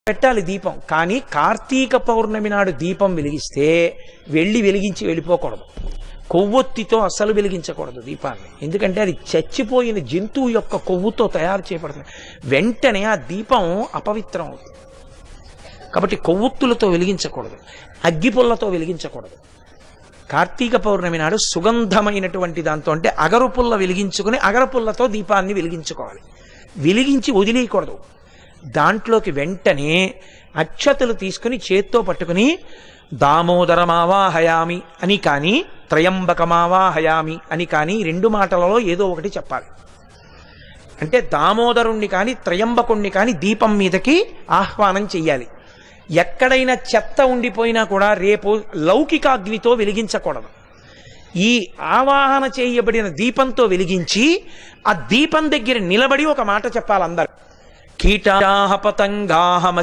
పెట్టాలి దీపం. కానీ కార్తీక పౌర్ణమి నాడు దీపం వెలిగిస్తే వెలిగించి వెళ్ళిపోకూడదు. కొవ్వొత్తితో అస్సలు వెలిగించకూడదు దీపాన్ని. ఎందుకంటే అది చచ్చిపోయిన జంతువు యొక్క కొవ్వుతో తయారు చేయబడుతుంది. వెంటనే ఆ దీపం అపవిత్రం అవుతుంది. కాబట్టి కొవ్వొత్తులతో వెలిగించకూడదు, అగ్గిపుల్లతో వెలిగించకూడదు. కార్తీక పౌర్ణమి నాడు సుగంధమైనటువంటి దాంతో, అంటే అగరుపుల్ల వెలిగించుకుని అగరపుల్లతో దీపాన్ని వెలిగించుకోవాలి. వెలిగించి వదిలేయకూడదు. దాంట్లోకి వెంటనే అక్షతలు తీసుకుని చేత్తో పట్టుకుని దామోదరమావాహయామి అని కానీ త్రయంబకమావాహయామి అని కానీ రెండు మాటలలో ఏదో ఒకటి చెప్పాలి. అంటే దామోదరుణ్ణి కానీ త్రయంబకుణ్ణి కానీ దీపం మీదకి ఆహ్వానం చెయ్యాలి. ఎక్కడైనా చెత్త ఉండిపోయినా కూడా రేపు లౌకికాగ్నితో వెలిగించకూడదు. ఈ ఆవాహన చేయబడిన దీపంతో వెలిగించి ఆ దీపం దగ్గర నిలబడి ఒక మాట చెప్పాలి అందరు. కీటాః పతంగాః